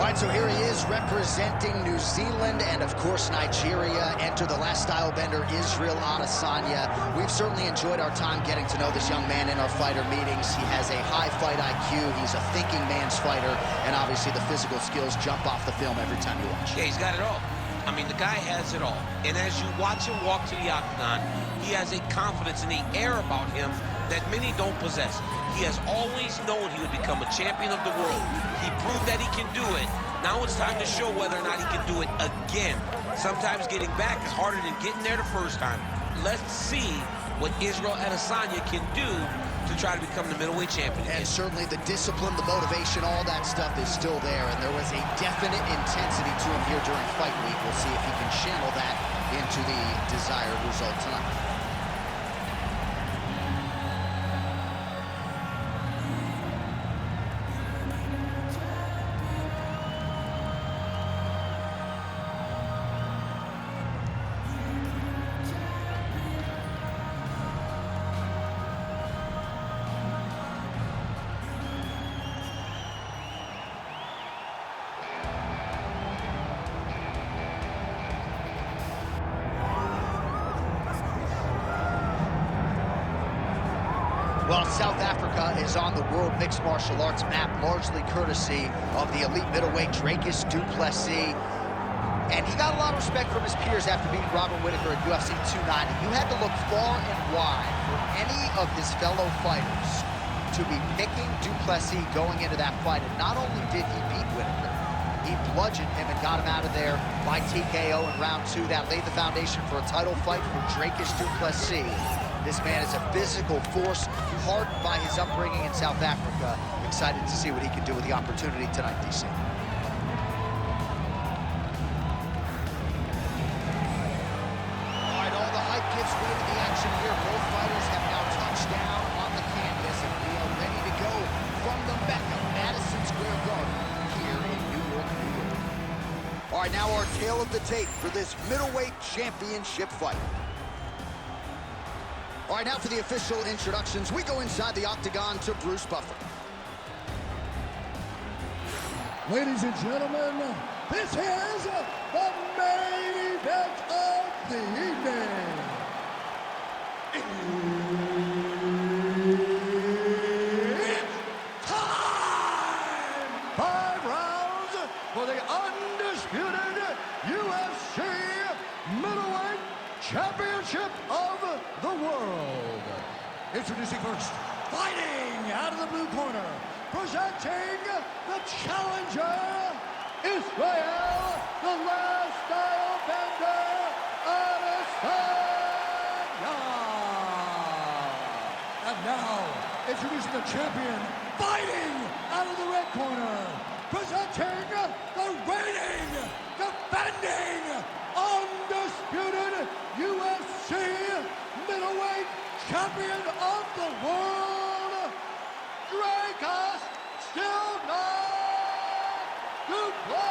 All right, so here he is representing New Zealand and, of course, Nigeria. Enter the last style bender, Israel Adesanya. We've certainly enjoyed our time getting to know this young man in our fighter meetings. He has a high fight IQ. He's a thinking man's fighter, and obviously the physical skills jump off the film every time you watch. Yeah, he's got it all. I mean, the guy has it all. And as you watch him walk to the octagon, he has a confidence in the air about him that many don't possess. He has always known he would become a champion of the world. He proved that he can do it. Now it's time to show whether or not he can do it again. Sometimes getting back is harder than getting there the first time. Let's see what Israel Adesanya can do to try to become the middleweight champion. And certainly the discipline, the motivation, all that stuff is still there. And there was a definite intensity to him here during fight week. We'll see if he can channel that into the desired result tonight. Well, South Africa is on the World Mixed Martial Arts map, largely courtesy of the elite middleweight Vs Du Plessis. And he got a lot of respect from his peers after beating Robert Whittaker at UFC 290. You had to look far and wide for any of his fellow fighters to be picking Du Plessis going into that fight. And not only did he beat Whittaker, he bludgeoned him and got him out of there by TKO in round 2. That laid the foundation for a title fight for Vs Du Plessis. This man is a physical force, hardened by his upbringing in South Africa. Excited to see what he can do with the opportunity tonight, DC. All right, all the hype gives way to the action here. Both fighters have now touched down on the canvas, and we are ready to go from the Mecca, Madison Square Garden, here in New York, New York. All right, now our tale of the tape for this middleweight championship fight. All right, now for the official introductions. We go inside the octagon to Bruce Buffer. Ladies and gentlemen, this is the main event of the evening. It's time! 5 rounds for the undisputed UFC middleweight championship of the world. Introducing first, fighting out of the blue corner, presenting the challenger, Israel, the last style bender, Adesanya. And now, introducing the champion, fighting out of the red corner, presenting the reigning, defending, undisputed UFC middleweight champion of the world, Dracos still not Du Plessis.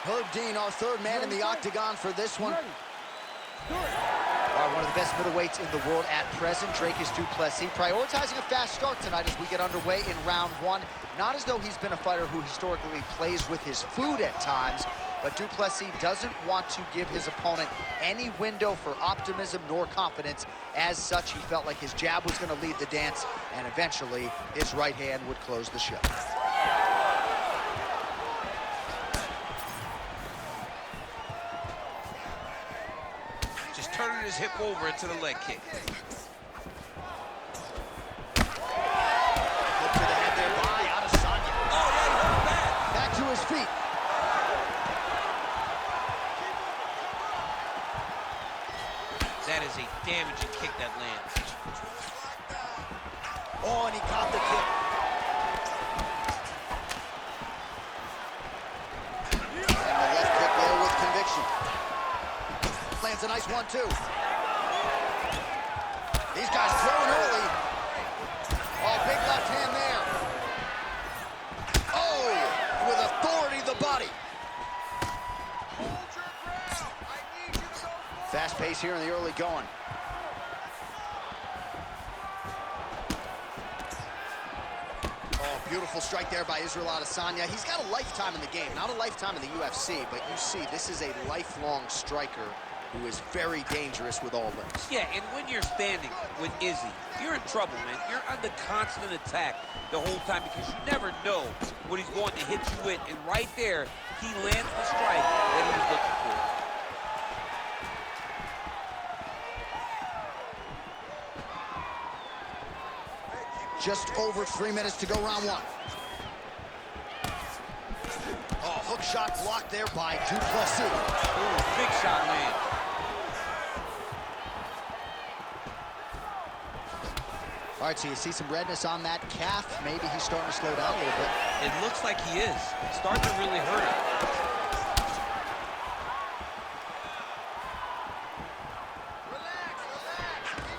Herb Dean, our third man in the octagon for this one. One of the best middleweights in the world at present, Vs Du Plessis, prioritizing a fast start tonight as we get underway in round 1. Not as though he's been a fighter who historically plays with his food at times, but Du Plessis doesn't want to give his opponent any window for optimism nor confidence. As such, he felt like his jab was going to lead the dance, and eventually his right hand would close the show. Just turning his hip over into the leg kick. Look to the head there by Adesanya. Oh, yeah, he hurt bad. Back to his feet. That is a damaging kick that lands. Oh, and he caught the kick. And the left kick there with conviction. Lands a nice 1-2. These guys throwing early. Oh, big left hand there. Oh, with authority, the body. Fast pace here in the early going. Beautiful strike there by Israel Adesanya. He's got a lifetime in the game, not a lifetime in the UFC, but you see, this is a lifelong striker who is very dangerous with all limbs. Yeah, and when you're standing with Izzy, you're in trouble, man. You're under constant attack the whole time because you never know what he's going to hit you with. And right there, he lands the strike that he was looking for. Just over 3 minutes to go, round one. Oh, hook shot blocked there by Du Plessis. Ooh, big shot land. All right, so you see some redness on that calf. Maybe he's starting to slow down a little bit. It looks like he is. It's starting to really hurt him.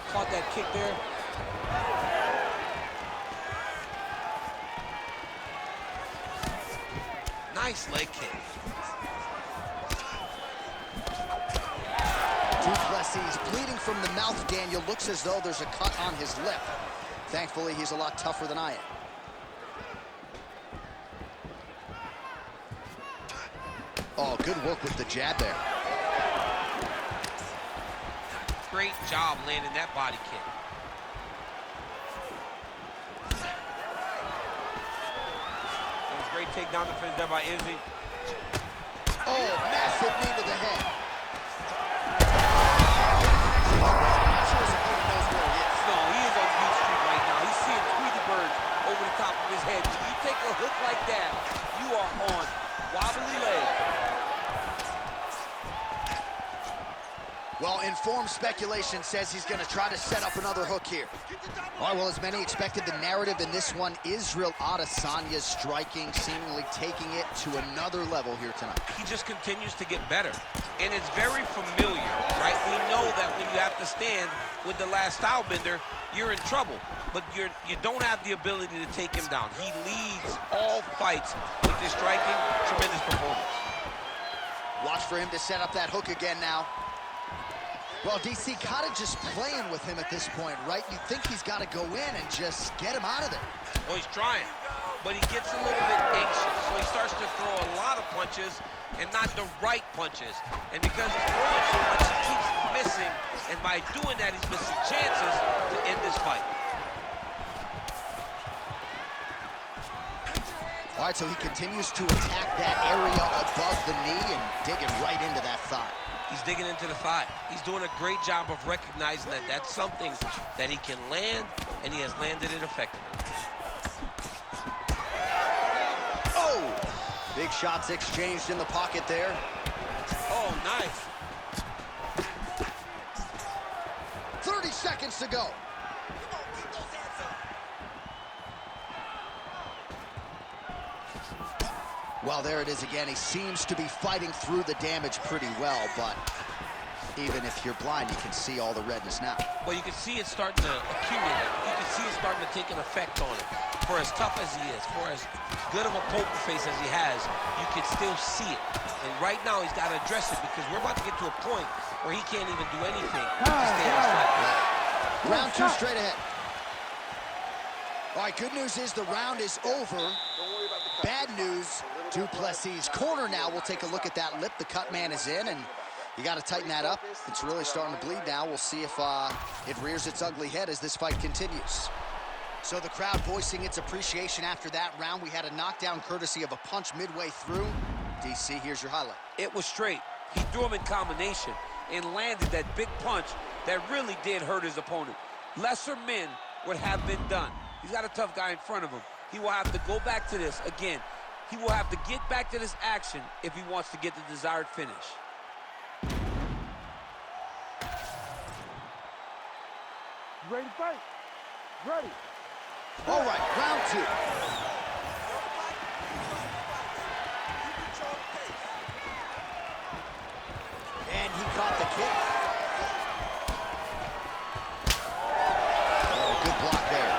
Caught that kick there. Nice leg kick. Du Plessis bleeding from the mouth, Daniel. Looks as though there's a cut on his lip. Thankfully, he's a lot tougher than I am. Oh, good work with the jab there. Great job landing that body kick. Great takedown defense done by Izzy. Oh, massive knee to the head. No, he is on beat street right now. He's seeing Tweety birds over the top of his head. When you take a hook like that, you are on wobbly leg. Well, informed speculation says he's going to try to set up another hook here. All right, well, as many expected, the narrative in this one, Israel Adesanya striking, seemingly taking it to another level here tonight. He just continues to get better, and it's very familiar, right? We know that when you have to stand with the last style bender, you're in trouble, but you don't have the ability to take him down. He leads all fights with his striking, tremendous performance. Watch for him to set up that hook again now. Well, DC kind of just playing with him at this point, right? You think he's got to go in and just get him out of there. Well, he's trying, but he gets a little bit anxious, so he starts to throw a lot of punches and not the right punches. And because he's throwing so much, he keeps missing, and by doing that, he's missing chances to end this fight. All right, so he continues to attack that area above the knee and digging right into that thigh. He's digging into the thigh. He's doing a great job of recognizing that that's something that he can land, and he has landed it effectively. Oh! Big shots exchanged in the pocket there. Oh, nice. 30 seconds to go. Well, there it is again. He seems to be fighting through the damage pretty well, but even if you're blind, you can see all the redness now. Well, you can see it starting to accumulate. You can see it starting to take an effect on him. For as tough as he is, for as good of a poker face as he has, you can still see it. And right now, he's got to address it because we're about to get to a point where he can't even do anything to stay on track. Round two straight ahead. All right, good news is the round is over. Bad news, Du Plessis' corner now. We'll take a look at that lip. The cut man is in, and you got to tighten that up. It's really starting to bleed now. We'll see if it rears its ugly head as this fight continues. So the crowd voicing its appreciation after that round. We had a knockdown courtesy of a punch midway through. DC, here's your highlight. It was straight. He threw him in combination and landed that big punch that really did hurt his opponent. Lesser men would have been done. He's got a tough guy in front of him. He will have to go back to this again. He will have to get back to this action if he wants to get the desired finish. Ready to fight? Ready. All right, round two. And he caught the kick. Oh, good block there.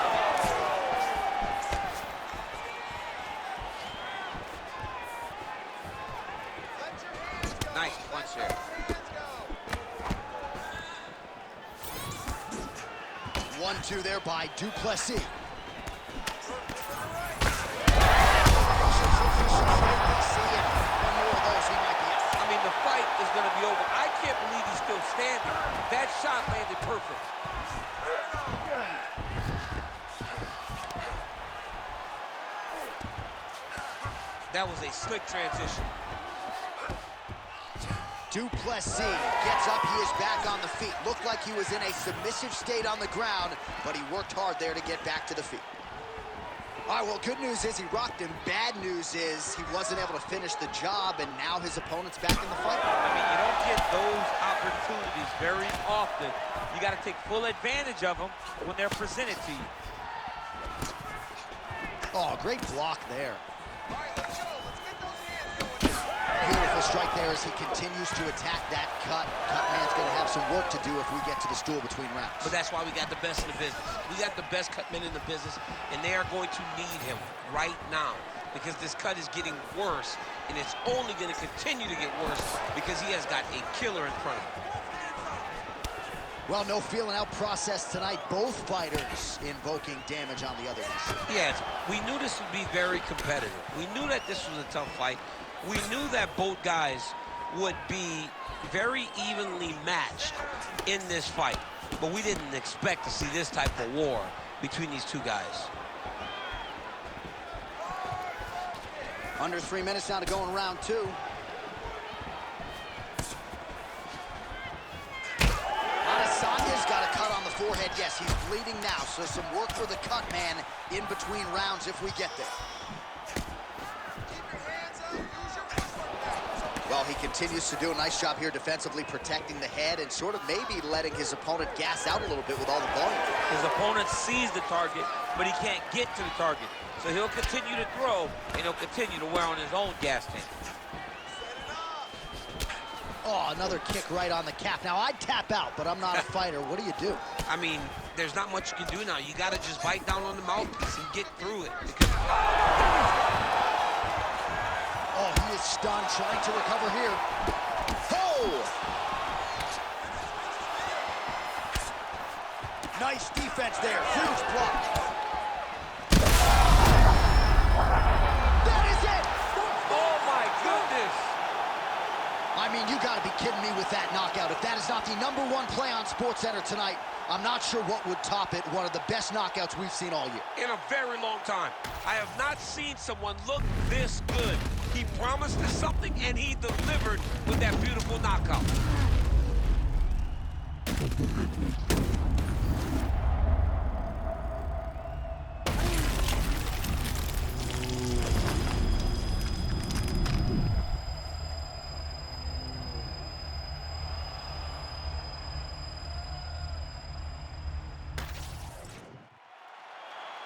Nice punch there. 1-2 there by Du Plessis. shot landed perfect. That was a slick transition. Du Plessis gets up, he is back on the feet. Looked like he was in a submissive state on the ground, but he worked hard there to get back to the feet. All right, well, good news is he rocked him. Bad news is he wasn't able to finish the job, and now his opponent's back in the fight. I mean, you don't get those opportunities very often. You got to take full advantage of them when they're presented to you. Oh, great block there. Beautiful strike there as he continues to attack that cut. Cutman's going to have some work to do if we get to the stool between rounds. But that's why we got the best in the business. We got the best cut men in the business, and they are going to need him right now because this cut is getting worse, and it's only going to continue to get worse because he has got a killer in front of him. Well, no feeling out process tonight. Both fighters invoking damage on the others. Yes, we knew this would be very competitive. We knew that this was a tough fight. We knew that both guys would be very evenly matched in this fight, but we didn't expect to see this type of war between these two guys. Under 3 minutes now to go in round two. Adesanya's got a cut on the forehead. Yes, he's bleeding now, so some work for the cut man in between rounds if we get there. Well, he continues to do a nice job here defensively, protecting the head and sort of maybe letting his opponent gas out a little bit with all the volume. His opponent sees the target, but he can't get to the target. So he'll continue to throw, and he'll continue to wear on his own gas tank. Oh, another kick right on the calf. Now, I'd tap out, but I'm not a fighter. What do you do? I mean, there's not much you can do now. You got to just bite down on the mouthpiece and get through it. Oh, he is stunned, trying to recover here. Oh! Nice defense there. Huge block. That is it! Oh, my goodness! I mean, you got to be kidding me with that knockout. If that is not the #1 play on SportsCenter tonight, I'm not sure what would top it. One of the best knockouts we've seen all year. In a very long time. I have not seen someone look this good. He promised us something, and he delivered with that beautiful knockout.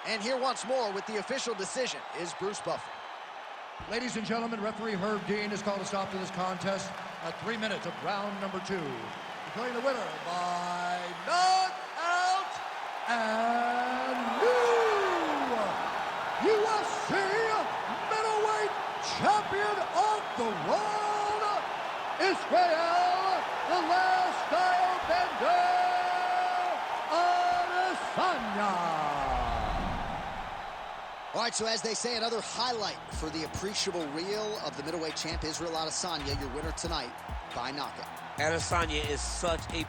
And here once more with the official decision is Bruce Buffer. Ladies and gentlemen, referee Herb Dean has called a stop to this contest at 3 minutes of round number 2. Declaring the winner by knockout and new UFC middleweight champion of the world, Israel, the last style bender, Adesanya. All right, so as they say, another highlight for the appreciable reel of the middleweight champ, Israel Adesanya, your winner tonight by knockout. Adesanya is such a